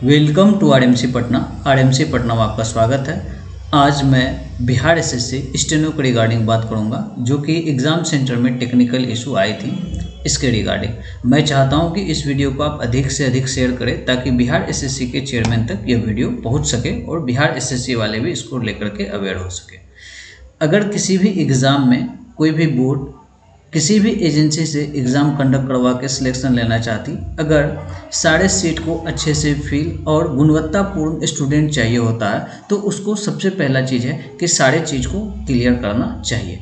Welcome to RMC Patna. RMC Patna में आपका स्वागत है। आज मैं बिहार एसएससी स्टेनो के रिगार्डिंग बात करूंगा, जो कि एग्ज़ाम सेंटर में टेक्निकल इशू आई थी। इसके रिगार्डिंग मैं चाहता हूं कि इस वीडियो को आप अधिक से अधिक शेयर करें, ताकि बिहार एसएससी के चेयरमैन तक यह वीडियो पहुंच सके और बिहार एसएससी वाले भी इसको लेकर के अवेयर हो सके। अगर किसी भी एग्ज़ाम में कोई भी बोर्ड किसी भी एजेंसी से एग्ज़ाम कंडक्ट करवा के सिलेक्शन लेना चाहती, अगर सारे सीट को अच्छे से फिल और गुणवत्तापूर्ण स्टूडेंट चाहिए होता है, तो उसको सबसे पहला चीज़ है कि सारे चीज़ को क्लियर करना चाहिए।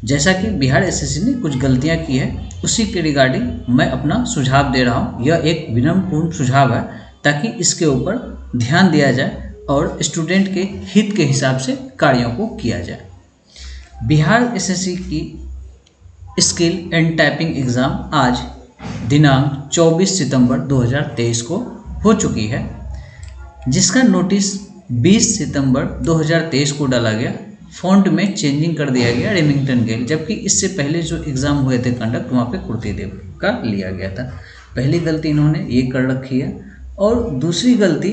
जैसा कि बिहार एसएससी ने कुछ गलतियां की है, उसी के रिगार्डिंग मैं अपना सुझाव दे रहा हूं। यह एक विनम्रपूर्ण सुझाव है, ताकि इसके ऊपर ध्यान दिया जाए और स्टूडेंट के हित के हिसाब से कार्यों को किया जाए। बिहार एसएससी की स्किल एंड टाइपिंग एग्ज़ाम आज दिनांक 24 सितंबर 2023 को हो चुकी है, जिसका नोटिस 20 सितंबर 2023 को डाला गया। फॉन्ट में चेंजिंग कर दिया गया रेमिंगटन गेल, जबकि इससे पहले जो एग्ज़ाम हुए थे कंडक्ट, वहाँ पे कुर्ती देव का लिया गया था। पहली गलती इन्होंने ये कर रखी है। और दूसरी गलती,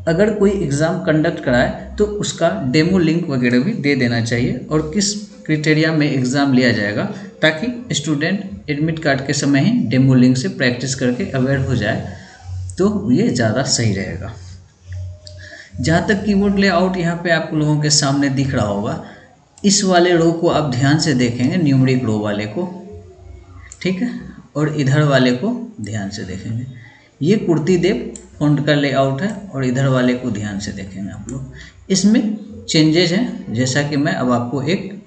अगर कोई एग्ज़ाम कंडक्ट कराए तो उसका डेमो लिंक वगैरह भी दे देना चाहिए, और किस क्राइटेरिया में एग्ज़ाम लिया जाएगा, ताकि स्टूडेंट एडमिट कार्ड के समय ही डेमो लिंक से प्रैक्टिस करके अवेयर हो जाए, तो ये ज़्यादा सही रहेगा। जहाँ तक कीबोर्ड लेआउट यहाँ पे आप लोगों के सामने दिख रहा होगा, इस वाले रो को आप ध्यान से देखेंगे, न्यूमरिक रो वाले को, ठीक है, और इधर वाले को ध्यान से देखेंगे। ये कुर्ती देव फॉन्ट का लेआउट है, और इधर वाले को ध्यान से देखेंगे आप लोग। इसमें चेंजेस हैं, जैसा कि मैं अब आपको एक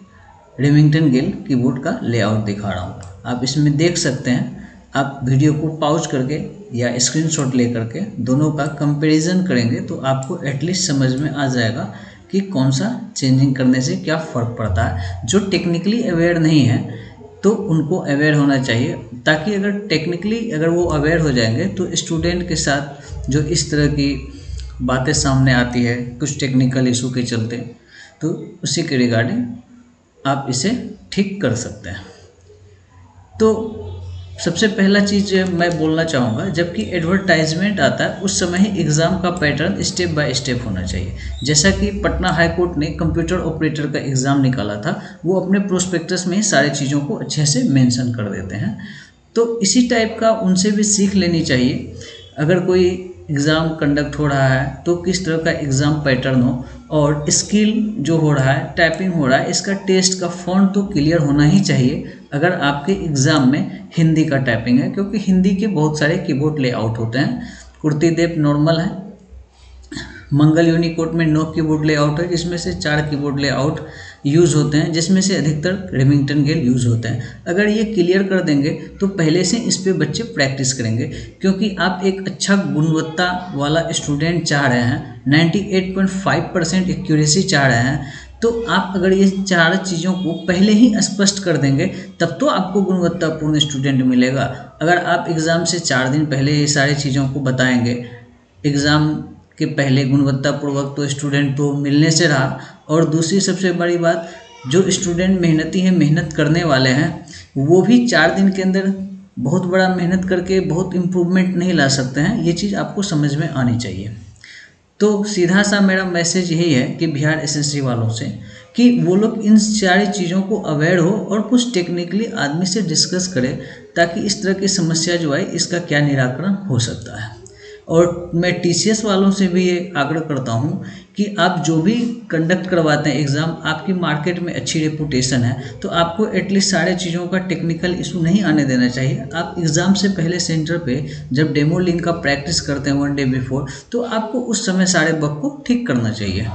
रेमिंगटन गेल कीबोर्ड का लेआउट दिखा रहा हूँ। आप इसमें देख सकते हैं। आप वीडियो को पॉज करके या स्क्रीनशॉट ले करके दोनों का कंपैरिजन करेंगे, तो आपको एटलीस्ट समझ में आ जाएगा कि कौन सा चेंजिंग करने से क्या फ़र्क पड़ता है। जो टेक्निकली अवेयर नहीं है, तो उनको अवेयर होना चाहिए, ताकि अगर टेक्निकली अगर वो अवेयर हो जाएंगे, तो स्टूडेंट के साथ जो इस तरह की बातें सामने आती है कुछ टेक्निकल इशू के चलते, तो उसी के रिगार्डिंग आप इसे ठीक कर सकते हैं। तो सबसे पहला चीज़ मैं बोलना चाहूँगा, जबकि एडवर्टाइजमेंट आता है उस समय ही एग्ज़ाम का पैटर्न स्टेप बाय स्टेप होना चाहिए। जैसा कि पटना हाई कोर्ट ने कंप्यूटर ऑपरेटर का एग्ज़ाम निकाला था, वो अपने प्रोस्पेक्टस में ही सारी चीज़ों को अच्छे से मेंशन कर देते हैं। तो इसी टाइप का उनसे भी सीख लेनी चाहिए। अगर कोई एग्ज़ाम कंडक्ट हो रहा है, तो किस तरह का एग्ज़ाम पैटर्न हो, और स्किल जो हो रहा है, टाइपिंग हो रहा है, इसका टेस्ट का फॉन्ट तो क्लियर होना ही चाहिए। अगर आपके एग्ज़ाम में हिंदी का टाइपिंग है, क्योंकि हिंदी के बहुत सारे कीबोर्ड लेआउट होते हैं। कुर्ती देव नॉर्मल है, मंगल यूनिकोड में 9 कीबोर्ड लेआउट है, जिसमें से 4 कीबोर्ड लेआउट यूज़ होते हैं, जिसमें से अधिकतर रेमिंगटन गेल यूज़ होते हैं। अगर ये क्लियर कर देंगे, तो पहले से इस पे बच्चे प्रैक्टिस करेंगे, क्योंकि आप एक अच्छा गुणवत्ता वाला स्टूडेंट चाह रहे हैं, 98.5% एक्यूरेसी चाह रहे हैं। तो आप अगर ये 4 चीज़ों को पहले ही स्पष्ट कर देंगे, तब तो आपको गुणवत्तापूर्ण स्टूडेंट मिलेगा। अगर आप एग्ज़ाम से 4 दिन पहले ये सारी चीज़ों को बताएंगे, एग्ज़ाम के पहले गुणवत्तापूर्वक, तो स्टूडेंट तो मिलने से रहा। और दूसरी सबसे बड़ी बात, जो स्टूडेंट मेहनती हैं, मेहनत करने वाले हैं, वो भी 4 दिन के अंदर बहुत बड़ा मेहनत करके बहुत इम्प्रूवमेंट नहीं ला सकते हैं। ये चीज़ आपको समझ में आनी चाहिए। तो सीधा सा मेरा मैसेज यही है कि बिहार एसएससी वालों से, कि वो लोग इन सारी चीज़ों को अवेयर हो और कुछ टेक्निकली आदमी से डिस्कस करें, ताकि इस तरह की समस्या जो है, इसका क्या निराकरण हो सकता है। और मैं टीसीएस वालों से भी ये आग्रह करता हूँ कि आप जो भी कंडक्ट करवाते हैं एग्ज़ाम, आपकी मार्केट में अच्छी रेपुटेशन है, तो आपको एटलीस्ट सारे चीज़ों का टेक्निकल इशू नहीं आने देना चाहिए। आप एग्ज़ाम से पहले सेंटर पे जब डेमो लिंक का प्रैक्टिस करते हैं 1 डे बिफोर, तो आपको उस समय सारे बग को ठीक करना चाहिए।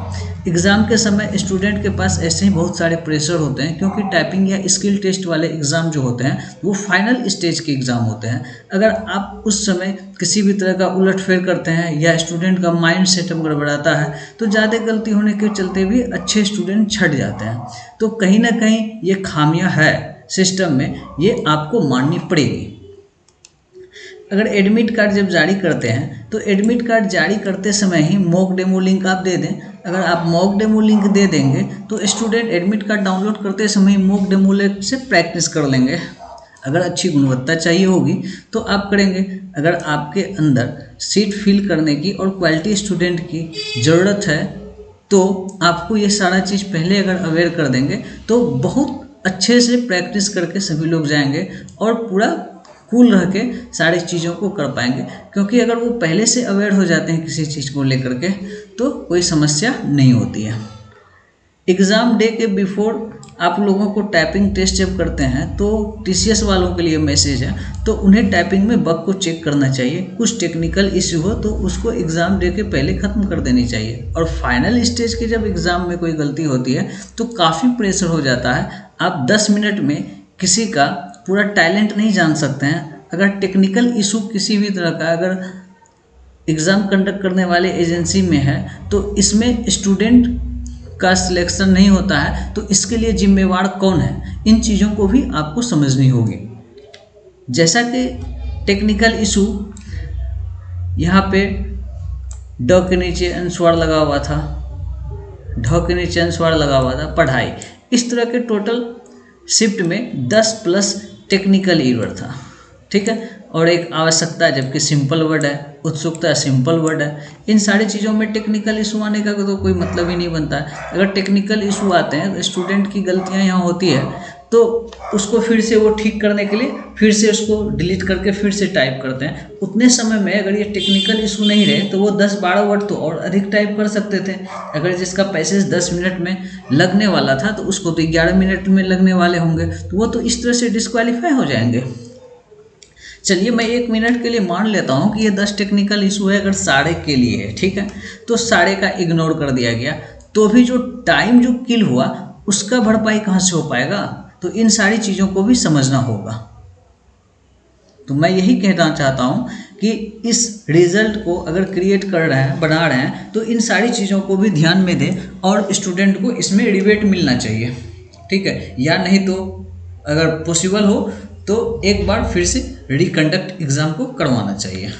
एग्ज़ाम के समय स्टूडेंट के पास ऐसे ही बहुत सारे प्रेशर होते हैं, क्योंकि टाइपिंग या स्किल टेस्ट वाले एग्ज़ाम जो होते हैं, वो फाइनल स्टेज के एग्ज़ाम होते हैं। अगर आप उस समय किसी भी तरह का उलटफेर करते हैं, या स्टूडेंट का माइंड सेटअप गड़बड़ाता है, तो ज़्यादा गलती होने के चलते भी अच्छे स्टूडेंट छट जाते हैं। तो कहीं ना कहीं ये खामियां है सिस्टम में, ये आपको माननी पड़ेगी। अगर एडमिट कार्ड जब जारी करते हैं, तो एडमिट कार्ड जारी करते समय ही मॉक डेमो लिंक आप दे दें। अगर आप मॉक डेमो लिंक दे देंगे, तो स्टूडेंट एडमिट कार्ड डाउनलोड करते समय ही मॉक डेमो लिंक से प्रैक्टिस कर लेंगे। अगर अच्छी गुणवत्ता चाहिए होगी तो आप करेंगे। अगर आपके अंदर सीट फिल करने की और क्वालिटी स्टूडेंट की ज़रूरत है तो आपको ये सारा चीज़ पहले अगर अवेयर कर देंगे तो बहुत अच्छे से प्रैक्टिस करके सभी लोग जाएंगे और पूरा कूल रह के सारी चीज़ों को कर पाएंगे। क्योंकि अगर वो पहले से अवेयर हो जाते हैं किसी चीज़ को लेकर के तो कोई समस्या नहीं होती है। एग्ज़ाम डे के बिफोर आप लोगों को टाइपिंग टेस्ट जब करते हैं तो टीसीएस वालों के लिए मैसेज है, तो उन्हें टाइपिंग में बग को चेक करना चाहिए। कुछ टेक्निकल इश्यू हो तो उसको एग्ज़ाम डे के पहले ख़त्म कर देनी चाहिए। और फाइनल स्टेज के जब एग्ज़ाम में कोई गलती होती है तो काफ़ी प्रेशर हो जाता है। आप 10 मिनट में किसी का पूरा टैलेंट नहीं जान सकते हैं। अगर टेक्निकल इशू किसी भी तरह का अगर एग्ज़ाम कंडक्ट करने वाले एजेंसी में है तो इसमें स्टूडेंट का सिलेक्शन नहीं होता है, तो इसके लिए जिम्मेवार कौन है, इन चीज़ों को भी आपको समझनी होगी। जैसा कि टेक्निकल इशू यहाँ पे ड के नीचे अनुस्वार लगा हुआ था, ढ के नीचे अनुस्वार लगा हुआ था, पढ़ाई, इस तरह के टोटल शिफ्ट में 10 प्लस टेक्निकल एरर था, ठीक है। और एक आवश्यकता जबकि सिंपल वर्ड है, उत्सुकता सिंपल वर्ड है। इन सारी चीज़ों में टेक्निकल इशू आने का तो कोई मतलब ही नहीं बनता है। अगर टेक्निकल इशू आते हैं तो स्टूडेंट की गलतियां यहाँ होती है तो उसको फिर से वो ठीक करने के लिए फिर से उसको डिलीट करके फिर से टाइप करते हैं। उतने समय में अगर ये टेक्निकल इशू नहीं रहे तो वो 10-12 वर्ड तो और अधिक टाइप कर सकते थे। अगर जिसका पैसेज 10 मिनट में लगने वाला था तो उसको तो 11 मिनट में लगने वाले होंगे, तो वो तो इस तरह से डिस्क्वालीफाई हो जाएंगे। चलिए मैं 1 मिनट के लिए मान लेता हूँ कि ये 10 टेक्निकल इशू है, अगर सारे के लिए है, ठीक है, तो सारे का इग्नोर कर दिया गया तो भी जो टाइम जो किल हुआ उसका भरपाई कहाँ से हो पाएगा। तो इन सारी चीज़ों को भी समझना होगा। तो मैं यही कहना चाहता हूँ कि इस रिजल्ट को अगर क्रिएट कर रहे हैं, बना रहे हैं, तो इन सारी चीज़ों को भी ध्यान में दें और स्टूडेंट को इसमें रिबेट मिलना चाहिए, ठीक है। या नहीं तो अगर पॉसिबल हो तो एक बार फिर से रिकंडक्ट एग्ज़ाम को करवाना चाहिए।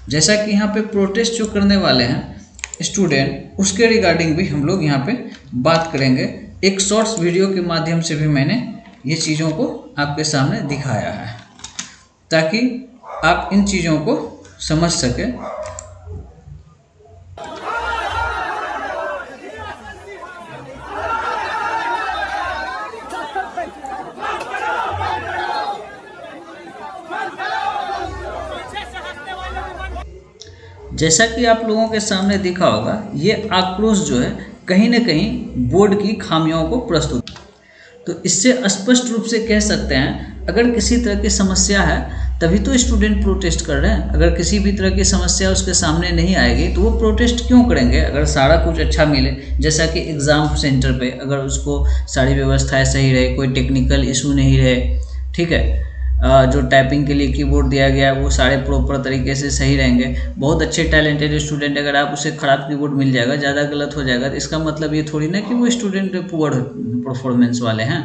जैसा कि यहाँ पे प्रोटेस्ट जो करने वाले हैं स्टूडेंट, उसके रिगार्डिंग भी हम लोग यहाँ पे बात करेंगे। एक शॉर्ट्स वीडियो के माध्यम से भी मैंने ये चीज़ों को आपके सामने दिखाया है ताकि आप इन चीज़ों को समझ सकें। जैसा कि आप लोगों के सामने दिखा होगा, ये आक्रोश जो है कहीं ना कहीं बोर्ड की खामियों को प्रस्तुत, तो इससे स्पष्ट रूप से कह सकते हैं अगर किसी तरह की समस्या है तभी तो स्टूडेंट प्रोटेस्ट कर रहे हैं। अगर किसी भी तरह की समस्या उसके सामने नहीं आएगी तो वो प्रोटेस्ट क्यों करेंगे। अगर सारा कुछ अच्छा मिले, जैसा कि एग्ज़ाम सेंटर पे अगर उसको सारी व्यवस्थाएं सही रहे, कोई टेक्निकल इशू नहीं रहे, ठीक है, जो टाइपिंग के लिए कीबोर्ड दिया गया है वो सारे प्रॉपर तरीके से सही रहेंगे। बहुत अच्छे टैलेंटेड स्टूडेंट, अगर आप उसे ख़राब कीबोर्ड मिल जाएगा, ज़्यादा गलत हो जाएगा, तो इसका मतलब ये थोड़ी ना कि वो स्टूडेंट पुअर परफॉर्मेंस वाले हैं।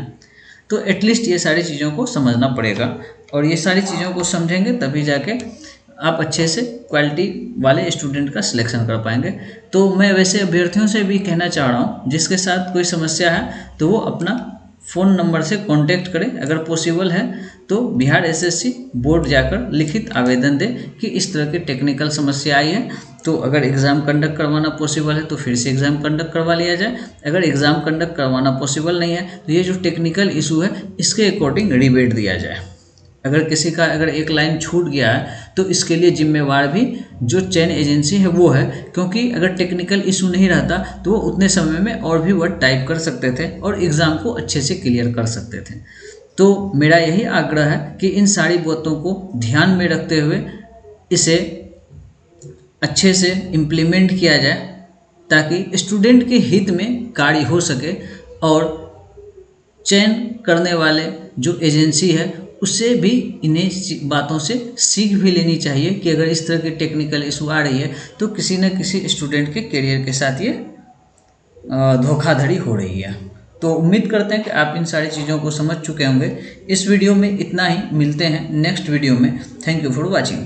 तो एटलीस्ट ये सारी चीज़ों को समझना पड़ेगा और ये सारी चीज़ों को समझेंगे तभी जाके आप अच्छे से क्वालिटी वाले स्टूडेंट का सिलेक्शन कर पाएंगे। तो मैं वैसे अभ्यर्थियों से भी कहना चाह रहा हूँ जिसके साथ कोई समस्या है तो वो अपना फ़ोन नंबर से कांटेक्ट करें। अगर पॉसिबल है तो बिहार एसएससी बोर्ड जाकर लिखित आवेदन दें कि इस तरह की टेक्निकल समस्या आई है, तो अगर एग्ज़ाम कंडक्ट करवाना पॉसिबल है तो फिर से एग्ज़ाम कंडक्ट करवा लिया जाए। अगर एग्ज़ाम कंडक्ट करवाना पॉसिबल नहीं है तो ये जो टेक्निकल इशू है इसके अकॉर्डिंग रिबेट दिया जाए। अगर किसी का अगर एक लाइन छूट गया है तो इसके लिए जिम्मेवार भी जो चयन एजेंसी है वो है, क्योंकि अगर टेक्निकल इशू नहीं रहता तो वो उतने समय में और भी वर्ड टाइप कर सकते थे और एग्ज़ाम को अच्छे से क्लियर कर सकते थे। तो मेरा यही आग्रह है कि इन सारी बातों को ध्यान में रखते हुए इसे अच्छे से इम्प्लीमेंट किया जाए ताकि स्टूडेंट के हित में कार्य हो सके और चयन करने वाले जो एजेंसी है उससे भी इन्हें बातों से सीख भी लेनी चाहिए कि अगर इस तरह की टेक्निकल इशू आ रही है तो किसी न किसी स्टूडेंट के करियर के साथ ये धोखाधड़ी हो रही है। तो उम्मीद करते हैं कि आप इन सारी चीज़ों को समझ चुके होंगे। इस वीडियो में इतना ही, मिलते हैं नेक्स्ट वीडियो में। Thank you for watching.